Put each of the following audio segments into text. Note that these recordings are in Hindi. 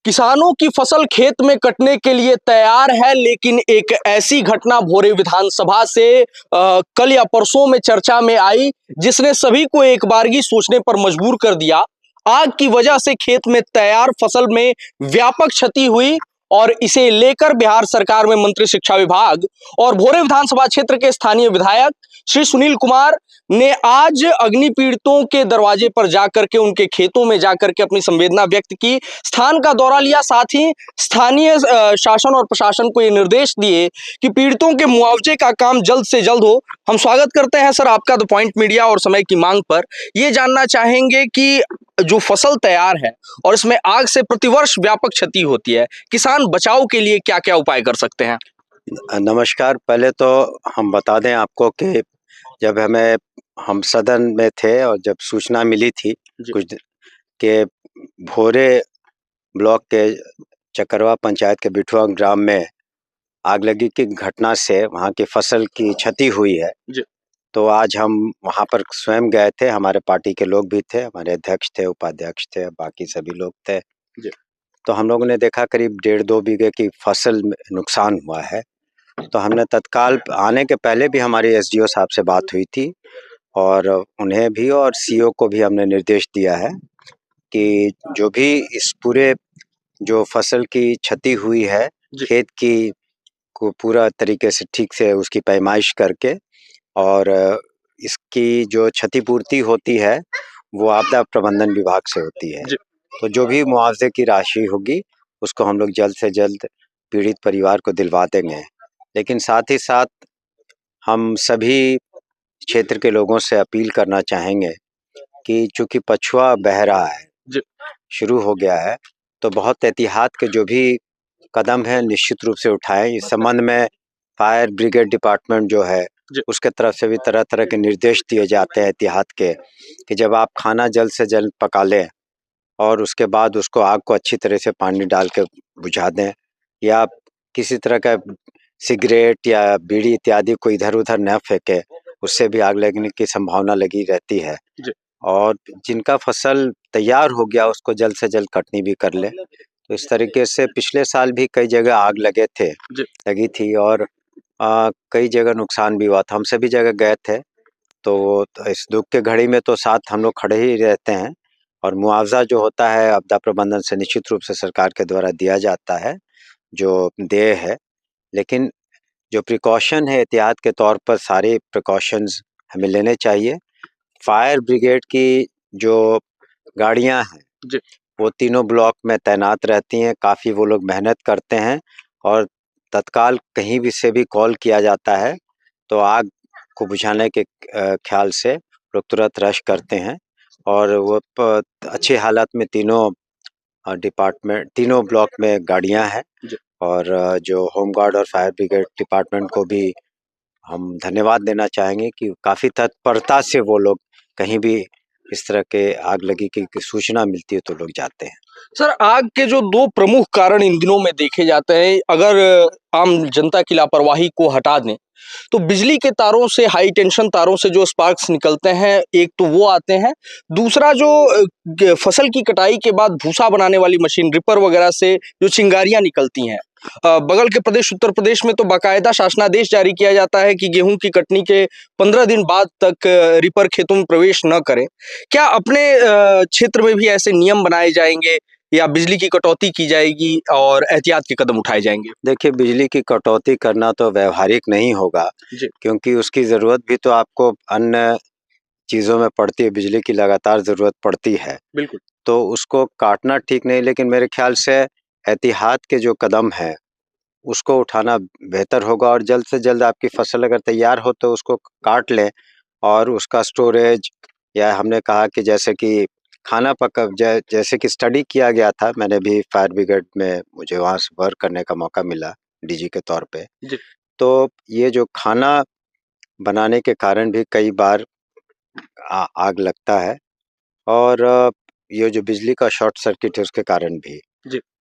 किसानों की फसल खेत में कटने के लिए तैयार है, लेकिन एक ऐसी घटना भोरे विधानसभा से कल या परसों में चर्चा में आई, जिसने सभी को एक बारगी सोचने पर मजबूर कर दिया। आग की वजह से खेत में तैयार फसल में व्यापक क्षति हुई और इसे लेकर बिहार सरकार में मंत्री शिक्षा विभाग और भोरे विधानसभा क्षेत्र के स्थानीय विधायक श्री सुनील कुमार ने आज अग्नि पीड़ितों के दरवाजे पर जाकर के, उनके खेतों में जाकर के अपनी संवेदना व्यक्त की, स्थान का दौरा लिया, साथ ही स्थानीय शासन और प्रशासन को ये निर्देश दिए कि पीड़ितों के मुआवजे का काम जल्द से जल्द हो। हम स्वागत करते हैं सर आपका द पॉइंट मीडिया और समय की मांग पर। ये जानना चाहेंगे कि जो फसल तैयार है और इसमें आग से प्रतिवर्ष व्यापक क्षति होती है, किसान बचाव के लिए क्या क्या उपाय कर सकते हैं? नमस्कार। पहले तो हम बता दें आपको कि जब हम सदन में थे और जब सूचना मिली थी कुछ के भोरे ब्लॉक के चकरवा पंचायत के बिठुआ ग्राम में आग लगी की घटना से वहाँ की फसल की क्षति हुई है, तो आज हम वहाँ पर स्वयं गए थे। हमारे पार्टी के लोग भी थे, हमारे अध्यक्ष थे, उपाध्यक्ष थे, बाकी सभी लोग थे। तो हम लोगों ने देखा करीब 1.5-2 बीघे की फसल में नुकसान हुआ है। तो हमने तत्काल आने के पहले भी हमारी एसडीओ साहब से बात हुई थी और उन्हें भी और सीओ को भी हमने निर्देश दिया है कि जो भी इस पूरे जो फसल की क्षति हुई है, खेत की को पूरा तरीके से ठीक से उसकी पैमाइश करके और इसकी जो क्षतिपूर्ति होती है वो आपदा प्रबंधन विभाग से होती है। तो जो भी मुआवजे की राशि होगी उसको हम लोग जल्द से जल्द पीड़ित परिवार को दिलवा देंगे। लेकिन साथ ही साथ हम सभी क्षेत्र के लोगों से अपील करना चाहेंगे कि चूंकि पछुआ बह रहा है, शुरू हो गया है, तो बहुत एहतियात के जो भी कदम है निश्चित रूप से उठाएं। इस संबंध में फायर ब्रिगेड डिपार्टमेंट जो है उसके तरफ से भी तरह तरह के निर्देश दिए जाते हैं एहतियात के, कि जब आप खाना जल्द से जल्द पका लें और उसके बाद उसको आग को अच्छी तरह से पानी डाल के बुझा दें, या किसी तरह का सिगरेट या बीड़ी इत्यादि को इधर उधर न फेंके, उससे भी आग लगने की संभावना लगी रहती है। और जिनका फसल तैयार हो गया उसको जल्द से जल्द कटनी भी कर ले। तो इस तरीके से पिछले साल भी कई जगह आग लगी थी और कई जगह नुकसान भी हुआ था। हम सभी जगह गए थे, तो इस दुख के घड़ी में तो साथ हम लोग खड़े ही रहते हैं और मुआवजा जो होता है आपदा प्रबंधन से निश्चित रूप से सरकार के द्वारा दिया जाता है, जो देय है। लेकिन जो प्रिकॉशन है एहतियात के तौर पर सारे प्रिकॉशंस हमें लेने चाहिए। फायर ब्रिगेड की जो गाड़ियां हैं वो तीनों ब्लॉक में तैनात रहती हैं, काफ़ी वो लोग मेहनत करते हैं और तत्काल कहीं भी से भी कॉल किया जाता है तो आग को बुझाने के ख्याल से लोग तुरंत रश करते हैं और वो अच्छे हालत में तीनों ब्लॉक में गाड़ियां हैं। और जो होमगार्ड और फायर ब्रिगेड डिपार्टमेंट को भी हम धन्यवाद देना चाहेंगे कि काफ़ी तत्परता से वो लोग कहीं भी इस तरह के आग लगी की सूचना मिलती है तो लोग जाते हैं। सर, आग के जो 2 प्रमुख कारण इन दिनों में देखे जाते हैं, अगर आम जनता की लापरवाही को हटा दें, तो बिजली के तारों से, हाई टेंशन तारों से जो स्पार्क्स निकलते हैं, एक तो वो आते हैं। दूसरा जो फसल की कटाई के बाद भूसा बनाने वाली मशीन रिपर वगैरह से जो चिंगारियाँ निकलती हैं। बगल के प्रदेश उत्तर प्रदेश में तो बाकायदा शासनादेश जारी किया जाता है कि गेहूँ की कटनी के 15 दिन बाद तक रिपर खेतों में प्रवेश न करें। क्या अपने क्षेत्र में भी ऐसे नियम बनाए जाएँगे या बिजली की कटौती की जाएगी और एहतियात के कदम उठाए जाएँगे? देखिए, बिजली की कटौती करना तो व्यावहारिक नहीं होगा, क्योंकि उसकी ज़रूरत भी तो आपको अन्य चीज़ों में पड़ती है, बिजली की लगातार ज़रूरत पड़ती है। बिल्कुल। तो उसको काटना ठीक नहीं, लेकिन मेरे ख्याल से एहतियात के जो कदम हैं, उसको उठाना बेहतर होगा और जल्द से जल्द आपकी फसल अगर तैयार हो तो उसको काट लें और उसका स्टोरेज, या हमने कहा कि जैसे कि खाना पका जैसे कि स्टडी किया गया था, मैंने भी फायर ब्रिगेड में मुझे वहाँ से वर्क करने का मौका मिला डीजी के तौर पे। तो ये जो खाना बनाने के कारण भी कई बार आग लगता है और ये जो बिजली का शॉर्ट सर्किट है उसके कारण भी।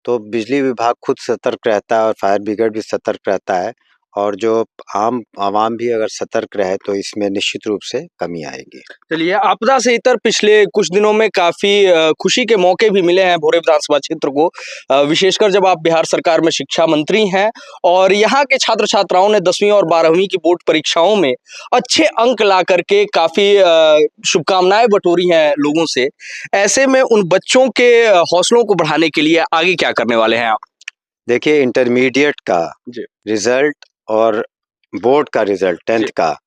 तो बिजली विभाग खुद सतर्क रहता है और फायर ब्रिगेड भी सतर्क रहता है और जो आम आवाम भी अगर सतर्क रहे तो इसमें निश्चित रूप से कमी आएगी। चलिए, आपदा से इतर पिछले कुछ दिनों में काफी खुशी के मौके भी मिले हैं भोरे विधानसभा क्षेत्र को, विशेषकर जब आप बिहार सरकार में शिक्षा मंत्री हैं और यहाँ के छात्र छात्राओं ने 10वीं और 12वीं की बोर्ड परीक्षाओं में अच्छे अंक ला करके काफी शुभकामनाएं बटोरी हैं लोगों से। ऐसे में उन बच्चों के हौसलों को बढ़ाने के लिए आगे क्या करने वाले हैं आप? देखिए, इंटरमीडिएट का जी। रिजल्ट और बोर्ड का रिजल्ट 10th का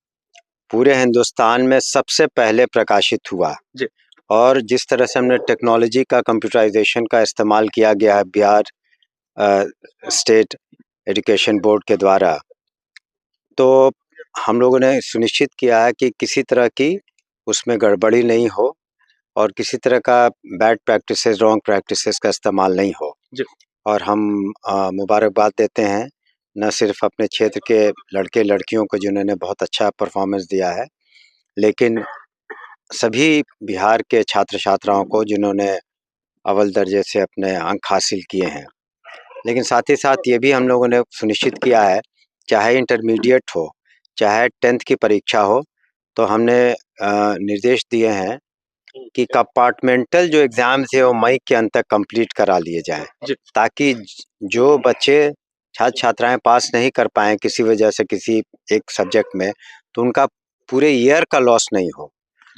पूरे हिंदुस्तान में सबसे पहले प्रकाशित हुआ। जी। और जिस तरह से हमने टेक्नोलॉजी का, कंप्यूटराइजेशन का इस्तेमाल किया गया है बिहार स्टेट एजुकेशन बोर्ड के द्वारा, तो हम लोगों ने सुनिश्चित किया है कि किसी तरह की उसमें गड़बड़ी नहीं हो और किसी तरह का बैड प्रैक्टिसेस, रॉन्ग प्रैक्टिसेस का इस्तेमाल नहीं हो। जी। और हम मुबारकबाद देते हैं न सिर्फ अपने क्षेत्र के लड़के लड़कियों को जिन्होंने बहुत अच्छा परफॉर्मेंस दिया है, लेकिन सभी बिहार के छात्र छात्राओं को जिन्होंने अव्वल दर्जे से अपने अंक हासिल किए हैं। लेकिन साथ ही साथ ये भी हम लोगों ने सुनिश्चित किया है, चाहे इंटरमीडिएट हो, चाहे 10th की परीक्षा हो, तो हमने निर्देश दिए हैं कि कंपार्टमेंटल जो एग्ज़ाम्स है वो मई के अंत तक कंप्लीट करा लिए जाएँ, ताकि जो बच्चे छात्र छात्राएं पास नहीं कर पाएँ किसी वजह से किसी एक सब्जेक्ट में, तो उनका पूरे ईयर का लॉस नहीं हो।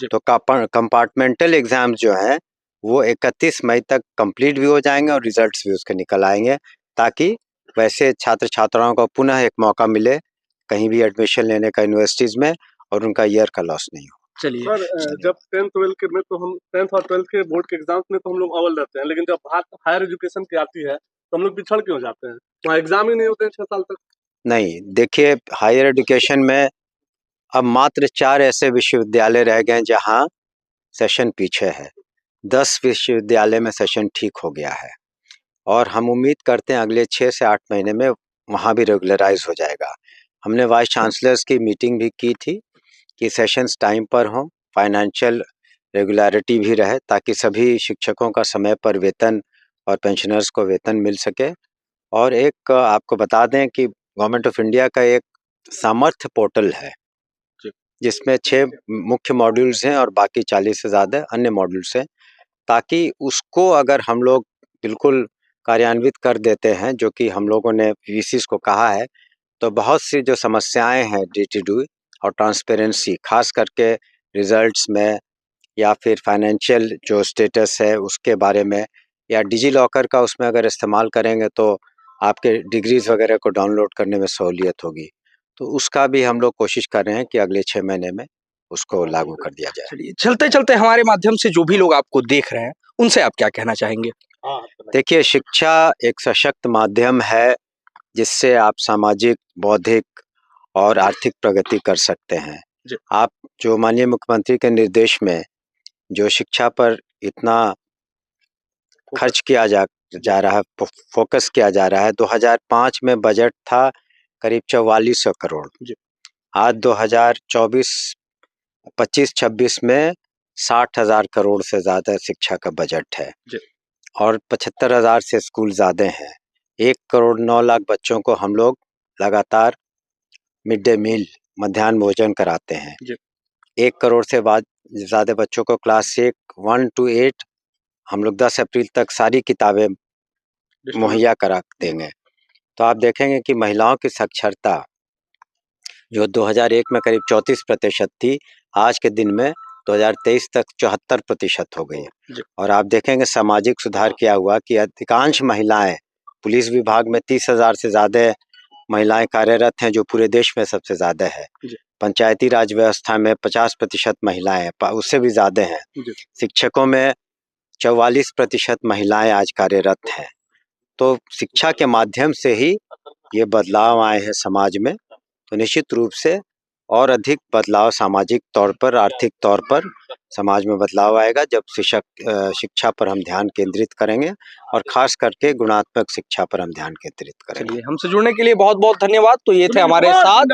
तो कंपार्टमेंटल एग्ज़ाम्स जो हैं वो 31 मई तक कंप्लीट भी हो जाएंगे और रिजल्ट्स भी उसके निकल आएंगे, ताकि वैसे छात्र छात्राओं को पुनः एक मौका मिले कहीं भी एडमिशन लेने का यूनिवर्सिटीज़ में और उनका ईयर का लॉस नहीं हो। चलिए, सर, जब 10th 12th के में तो हम 10th और 12th के बोर्ड के एग्जाम्स में तो हम लोग अव्वल रहते हैं, लेकिन जब बात हायर एजुकेशन की आती है तो हम लोग पिछड़ क्यों जाते हैं? वहाँ एग्जाम ही नहीं होते हैं 6 साल तक। नहीं, देखिए, हायर एजुकेशन में अब मात्र 4 ऐसे विश्वविद्यालय रह गए हैं जहाँ सेशन पीछे है। 10 विश्वविद्यालय में सेशन ठीक हो गया है और हम उम्मीद करते हैं अगले 6 से 8 महीने में वहाँ भी रेगुलराइज हो जाएगा। हमने वाइस चांसलर्स की मीटिंग भी की थी कि सेशंस टाइम पर हों, फाइनेंशियल रेगुलरिटी भी रहे, ताकि सभी शिक्षकों का समय पर वेतन और पेंशनर्स को वेतन मिल सके। और एक आपको बता दें कि गवर्नमेंट ऑफ इंडिया का एक सामर्थ्य पोर्टल है जिसमें 6 मुख्य मॉड्यूल्स हैं और बाकी 40 से ज़्यादा अन्य मॉड्यूल्स हैं, ताकि उसको अगर हम लोग बिल्कुल कार्यान्वित कर देते हैं, जो कि हम लोगों ने वीसीस को कहा है, तो बहुत सी जो समस्याएं हैं DTD और ट्रांसपेरेंसी, खास करके रिजल्ट्स में या फिर फाइनेंशियल जो स्टेटस है उसके बारे में, या डिजी लॉकर का उसमें अगर इस्तेमाल करेंगे तो आपके डिग्रीज वगैरह को डाउनलोड करने में सहूलियत होगी। तो उसका भी हम लोग कोशिश कर रहे हैं कि अगले 6 महीने में उसको लागू कर दिया जाए। चलिए, चलते-चलते हमारे माध्यम से जो भी लोग आपको देख रहे हैं, उनसे आप क्या कहना चाहेंगे? देखिए, शिक्षा एक सशक्त माध्यम है जिससे आप सामाजिक, बौद्धिक और आर्थिक प्रगति कर सकते हैं। आप जो माननीय मुख्यमंत्री के निर्देश में जो शिक्षा पर इतना खर्च किया जा रहा है, फोकस किया जा रहा है, 2005 में बजट था करीब 4400 करोड़। आज 2024-25-26 में 60,000 करोड़ से ज़्यादा शिक्षा का बजट है और 75,000 से स्कूल ज़्यादा हैं। 1 करोड़ 9 लाख बच्चों को हम लोग लगातार मिड डे मील, मध्याह्न भोजन कराते हैं। 1 करोड़ से ज़्यादा बच्चों को क्लास 1 to 8 हम लोग 10 अप्रैल तक सारी किताबें मुहैया करा देंगे। तो आप देखेंगे कि महिलाओं की साक्षरता जो 2001 में करीब 34% थी, आज के दिन में 2023 तक 74% हो गई है। और आप देखेंगे सामाजिक सुधार क्या हुआ कि अधिकांश महिलाएं, पुलिस विभाग में 30,000 से ज़्यादा महिलाएं कार्यरत हैं, जो पूरे देश में सबसे ज़्यादा है। पंचायती राज व्यवस्था में 50% महिलाएं, उससे भी ज़्यादा हैं। शिक्षकों में 44% महिलाएं आज कार्यरत हैं। तो शिक्षा के माध्यम से ही ये बदलाव आए हैं समाज में। तो निश्चित रूप से और अधिक बदलाव सामाजिक तौर पर, आर्थिक तौर पर समाज में बदलाव आएगा जब शिक्षा पर हम ध्यान केंद्रित करेंगे और खास करके गुणात्मक शिक्षा पर हम ध्यान केंद्रित करेंगे। हमसे जुड़ने के लिए बहुत बहुत धन्यवाद। तो ये थे हमारे साथ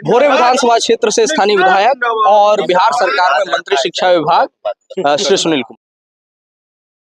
भोरे विधानसभा क्षेत्र से स्थानीय विधायक और बिहार सरकार में मंत्री शिक्षा विभाग श्री सुनील कुमार।